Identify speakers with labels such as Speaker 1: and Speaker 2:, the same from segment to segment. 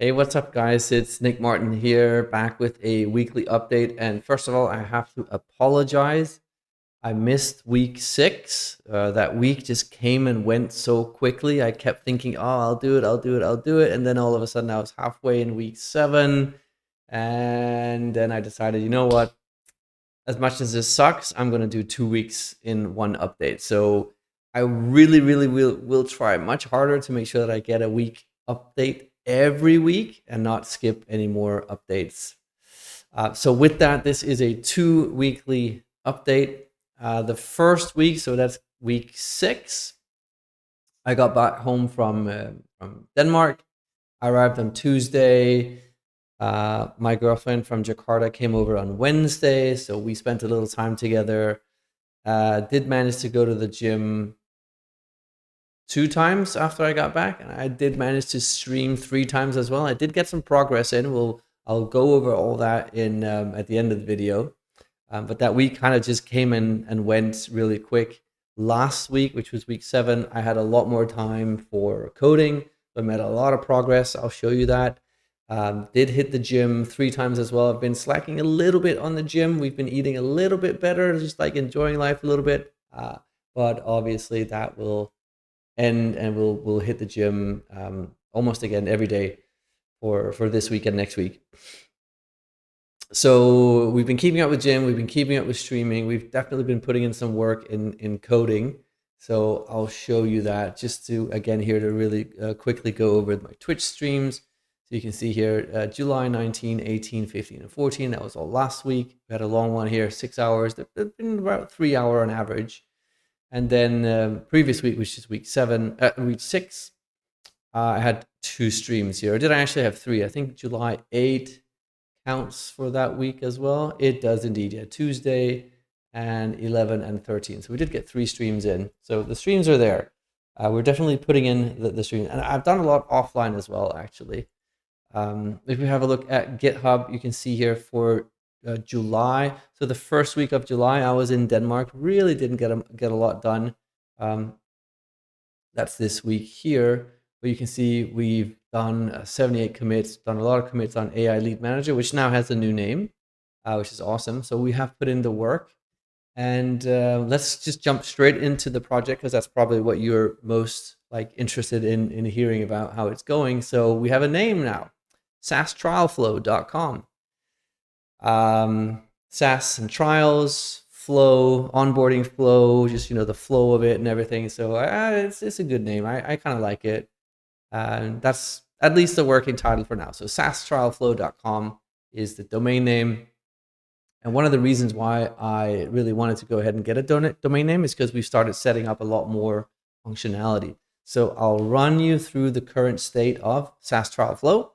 Speaker 1: Hey, what's up, guys? It's Nick Martin here, back with a weekly update. And first of all, I have to apologize. I missed week 6. That week just came and went so quickly. I kept thinking, oh, I'll do it, I'll do it, I'll do it. And then all of a sudden, I was halfway in week 7. And then I decided, you know what? As much as this sucks, I'm going to do 2 weeks in one update. So I really will try much harder to make sure that I get a week update every week and not skip any more updates. So with that, this is a 2 weekly update. The first week, so that's week 6, I got back home from Denmark. I arrived on Tuesday. My girlfriend from Jakarta came over on Wednesday, so we spent a little time together. Did manage to go to the gym 2 times after I got back, and I did manage to stream 3 times as well. I did get some progress in. I'll go over all that in at the end of the video. But that week kind of just came in and went really quick. Last week, which was week 7, I had a lot more time for coding. I made a lot of progress. I'll show you that. Did hit the gym 3 times as well. I've been slacking a little bit on the gym. We've been eating a little bit better, just like enjoying life a little bit. But obviously that will end, and we'll hit the gym almost again every day for this week and next week. So we've been keeping up with gym. We've been keeping up with streaming. We've definitely been putting in some work in coding. So I'll show you that just to, again, here to really quickly go over my Twitch streams. So you can see here, July 19, 18, 15, and 14. That was all last week. We had a long one here, 6 hours. They've been about 3 hour on average. And then previous week, which is week 6, I had 2 streams here. Or did I actually have 3? I think July 8 counts for that week as well. It does indeed, yeah. Tuesday and 11 and 13. So we did get 3 streams in. So the streams are there. We're definitely putting in the stream. And I've done a lot offline as well, actually. If we have a look at GitHub, you can see here for July. So the first week of July, I was in Denmark. Really didn't get a lot done. That's this week here. But you can see we've done 78 commits, done a lot of commits on AI Lead Manager, which now has a new name, which is awesome. So we have put in the work. And let's just jump straight into the project, because that's probably what you're most interested in hearing about how it's going. So we have a name now, SaaSTrialFlow.com. SaaS and trials, flow, onboarding flow, just the flow of it and everything. So it's a good name. I kind of like it. That's at least the working title for now. So SaaSTrialFlow.com is the domain name. And one of the reasons why I really wanted to go ahead and get a domain name is because we started setting up a lot more functionality. So I'll run you through the current state of SaaS Trial Flow.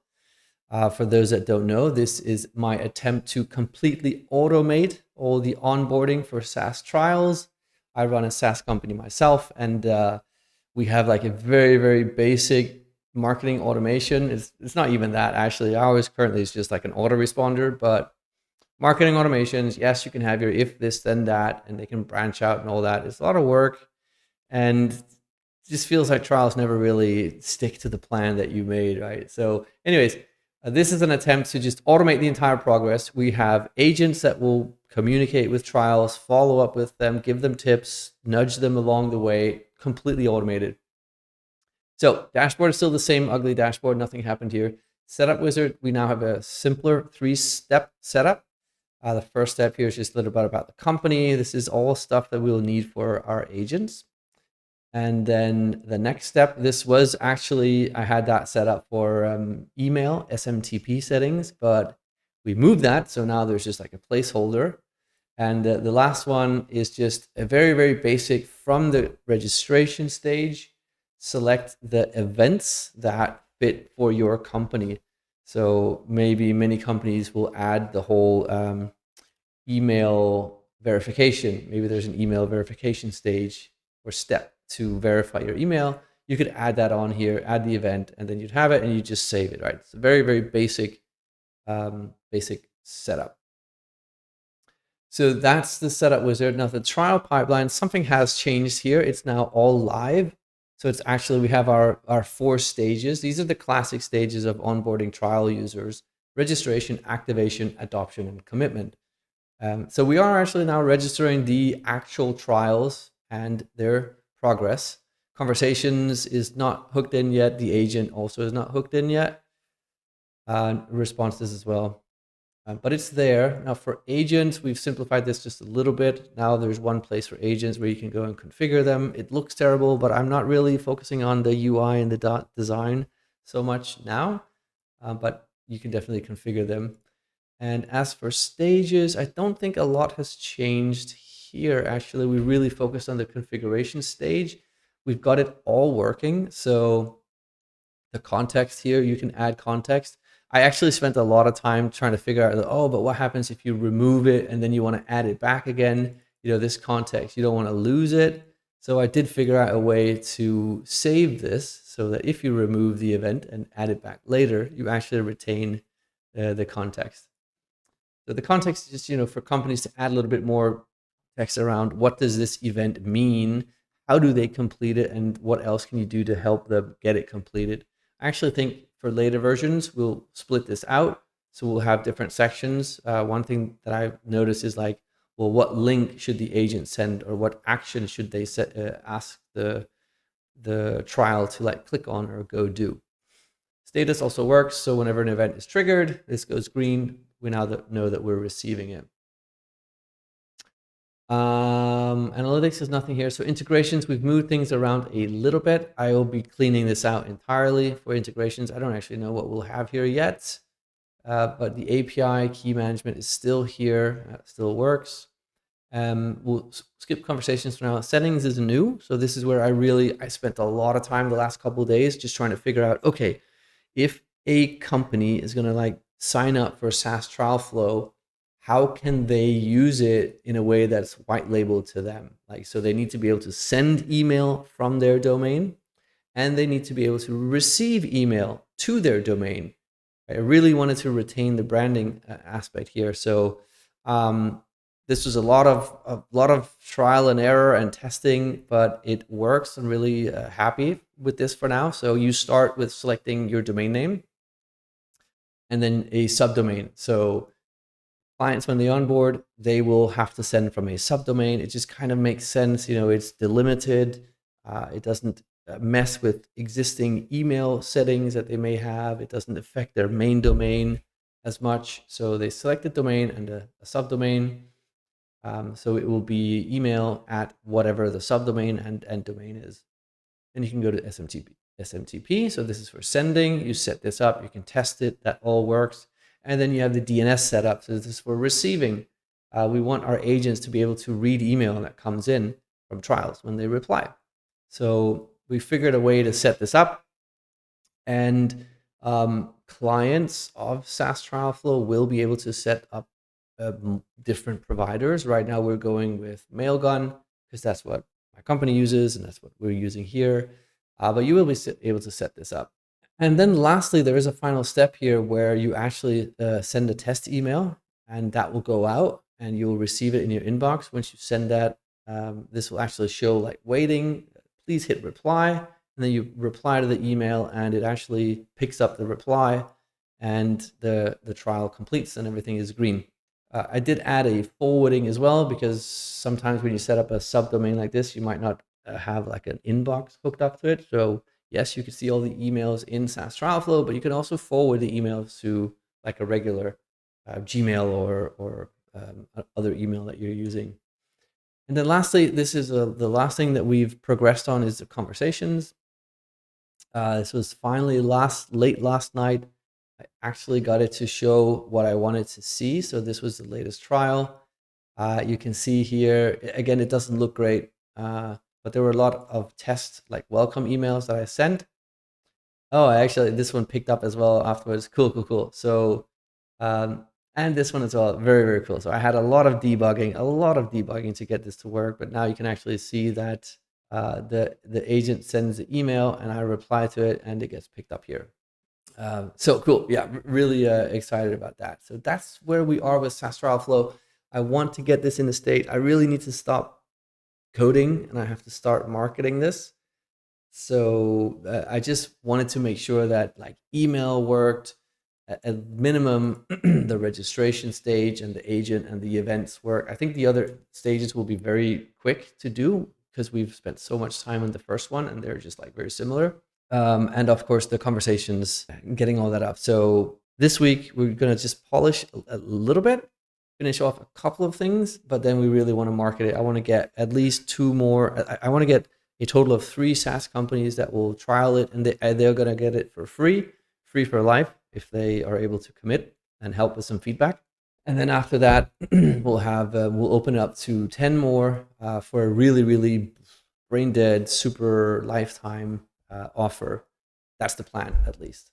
Speaker 1: For those that don't know, this is my attempt to completely automate all the onboarding for SaaS trials. I run a SaaS company myself, and we have a very basic marketing automation. It's not even that, actually. Ours currently is just an autoresponder, but marketing automations, yes, you can have your if this then that, and they can branch out and all that. It's a lot of work, and it just feels like trials never really stick to the plan that you made, right? So anyways, this is an attempt to just automate the entire progress. We have agents that will communicate with trials, follow up with them, give them tips, nudge them along the way, completely automated. So dashboard is still the same ugly dashboard. Nothing happened here. Setup wizard, we now have a simpler 3-step setup. The first step here is just a little bit about the company. This is all stuff that we'll need for our agents. And then the next step, this was actually, I had that set up for email SMTP settings, but we moved that. So now there's just a placeholder. And the last one is just a very basic, from the registration stage, select the events that fit for your company. So maybe many companies will add the whole email verification. Maybe there's an email verification stage or step to verify your email. You could add that on here, add the event, and then you'd have it and you just save it, right? It's a very basic setup. So that's the setup wizard. Now the trial pipeline, something has changed here. It's now all live. So it's actually, we have our 4 stages. These are the classic stages of onboarding trial users: registration, activation, adoption, and commitment. So we are actually now registering the actual trials and their progress. Conversations is not hooked in yet. The agent also is not hooked in yet. Responses as well. But it's there. Now for agents, we've simplified this just a little bit. Now there's one place for agents where you can go and configure them. It looks terrible, but I'm not really focusing on the UI and the design so much now, but you can definitely configure them. And as for stages, I don't think a lot has changed here. Actually, we really focused on the configuration stage. We've got it all working. So the context here, you can add context. I actually spent a lot of time trying to figure out, oh, but what happens if you remove it and then you want to add it back again? You know, this context, you don't want to lose it. So I did figure out a way to save this so that if you remove the event and add it back later, you actually retain the context. So the context is just, for companies to add a little bit more text around what does this event mean? How do they complete it? And what else can you do to help them get it completed? I actually think for later versions, we'll split this out. So we'll have different sections. One thing that I've noticed is like, well, what link should the agent send, or what action should they ask the trial to like click on or go do? Status also works. So whenever an event is triggered, this goes green. We now know that we're receiving it. Analytics is nothing here. So integrations, we've moved things around a little bit. I will be cleaning this out entirely for integrations. I don't actually know what we'll have here yet, but the API key management is still here, still works. We'll skip conversations for now. Settings is new. So this is where I spent a lot of time the last couple of days just trying to figure out, okay, if a company is going to like sign up for SaaS Trial Flow, how can they use it in a way that's white labeled to them? Like, so they need to be able to send email from their domain, and they need to be able to receive email to their domain. I really wanted to retain the branding aspect here. So this was a lot of trial and error and testing, but it works. I'm really happy with this for now. So you start with selecting your domain name and then a subdomain. So clients, when they onboard, they will have to send from a subdomain. It just kind of makes sense. It's delimited. It doesn't mess with existing email settings that they may have. It doesn't affect their main domain as much. So they select a domain and a subdomain. So it will be email at whatever the subdomain and domain is. And you can go to SMTP. So this is for sending. You set this up. You can test it. That all works. And then you have the DNS setup. So this is for receiving. We want our agents to be able to read email that comes in from trials when they reply. So we figured a way to set this up. And clients of SaaS Trial Flow will be able to set up different providers. Right now we're going with Mailgun because that's what my company uses and that's what we're using here. But you will be able to set this up. And then lastly, there is a final step here where you actually send a test email, and that will go out and you'll receive it in your inbox. Once you send that, this will actually show like waiting, please hit reply. And then you reply to the email and it actually picks up the reply and the trial completes and everything is green. I did add a forwarding as well, because sometimes when you set up a subdomain like this, you might not have like an inbox hooked up to it. So yes, you can see all the emails in SaaS Trial Flow, but you can also forward the emails to like a regular Gmail or other email that you're using. And then lastly, this is the last thing that we've progressed on is the conversations. This was finally late last night. I actually got it to show what I wanted to see. So this was the latest trial. You can see here, again, it doesn't look great, but there were a lot of test like welcome emails that I sent. Oh, actually, this one picked up as well afterwards. Cool. So, and this one as well, very, very cool. So I had a lot of debugging to get this to work, but now you can actually see that the agent sends the email and I reply to it and it gets picked up here. So cool. Yeah, really excited about that. So that's where we are with SaaS Trial Flow. I want to get this in the state. I really need to stop coding and I have to start marketing this. So I just wanted to make sure that like email worked at minimum, the registration stage and the agent and the events work. I think the other stages will be very quick to do because we've spent so much time on the first one and they're just like very similar. And of course, the conversations, getting all that up. So this week, we're going to just polish a little bit, finish off a couple of things, but then we really want to market it. I want to get at least two more. I want to get a total of 3 SaaS companies that will trial it, and they're going to get it for free for life if they are able to commit and help with some feedback. And then after that, we'll open it up to 10 more for a really, really brain dead, super lifetime offer. That's the plan, at least.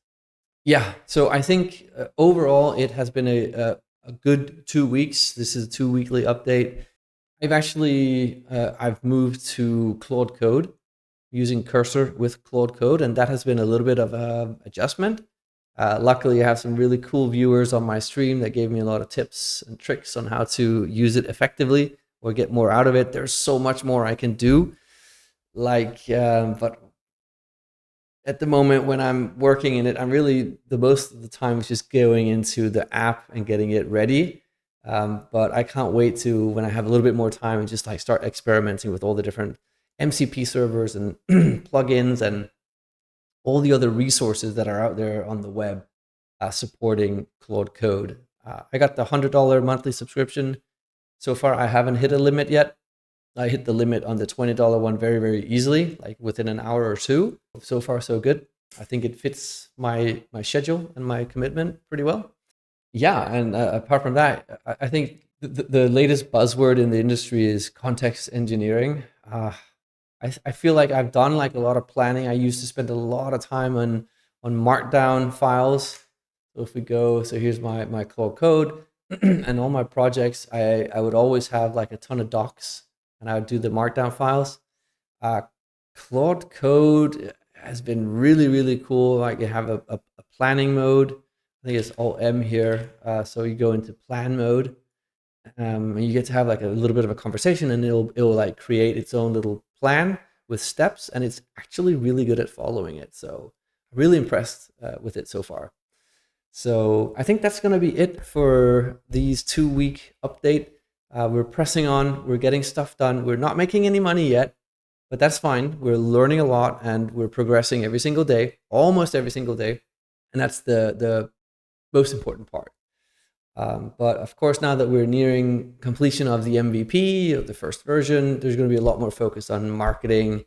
Speaker 1: Yeah. So I think overall, it has been a good 2 weeks. This is a 2 weekly update. I've moved to Claude Code, using Cursor with Claude Code, and that has been a little bit of a adjustment. Luckily, I have some really cool viewers on my stream that gave me a lot of tips and tricks on how to use it effectively or get more out of it. There's so much more I can do. But at the moment when I'm working in it, I'm really, the most of the time is just going into the app and getting it ready. But I can't wait to, when I have a little bit more time, and just like start experimenting with all the different MCP servers and plugins and all the other resources that are out there on the web supporting Claude Code. I got the $100 monthly subscription. So far, I haven't hit a limit yet. I hit the limit on the $20 one very, very easily, like within an hour or two. So far, so good. I think it fits my schedule and my commitment pretty well. Yeah, and apart from that, I think the latest buzzword in the industry is context engineering. I feel like I've done like a lot of planning. I used to spend a lot of time on markdown files. So if we go, so here's my Claude Code and all my projects, I would always have like a ton of docs and I would do the markdown files. Uh, Claude Code has been really, really cool. Like you have a planning mode. I think it's all M here. So you go into plan mode, and you get to have like a little bit of a conversation, and it'll like create its own little plan with steps, and it's actually really good at following it. So I'm really impressed with it so far. So I think that's going to be it for these 2 week update. We're pressing on. We're getting stuff done. We're not making any money yet, but that's fine. We're learning a lot and we're progressing every single day, almost every single day. And that's the most important part. But of course, now that we're nearing completion of the MVP of the first version, there's going to be a lot more focus on marketing,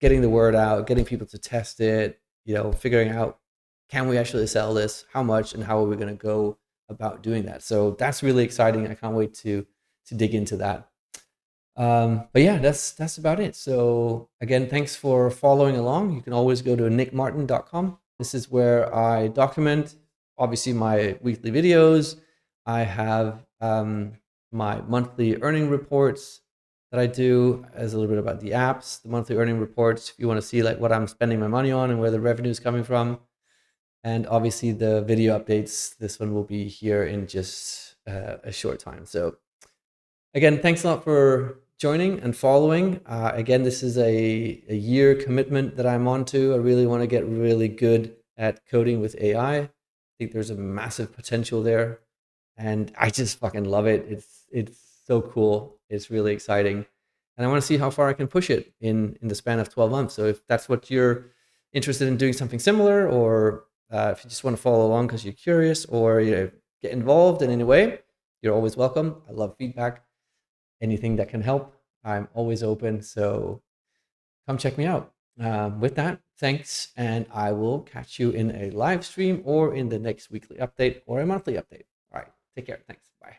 Speaker 1: getting the word out, getting people to test it, figuring out, can we actually sell this? How much and how are we going to go about doing that? So that's really exciting. I can't wait to dig into that. But yeah, that's about it. So again, thanks for following along. You can always go to nickmartin.com. This is where I document, obviously, my weekly videos. I have my monthly earning reports that I do, as a little bit about the apps, the monthly earning reports, if you want to see like what I'm spending my money on and where the revenue is coming from. And obviously the video updates, this one will be here in just a short time. So again, thanks a lot for joining and following. Again, this is a year commitment that I'm on to. I really want to get really good at coding with AI. I think there's a massive potential there. And I just fucking love it. It's so cool. It's really exciting. And I want to see how far I can push it in the span of 12 months. So if that's what you're interested in, doing something similar, or if you just want to follow along because you're curious, or get involved in any way, you're always welcome. I love feedback. Anything that can help, I'm always open. So come check me out. With that, thanks. And I will catch you in a live stream or in the next weekly update or a monthly update. All right. Take care. Thanks. Bye.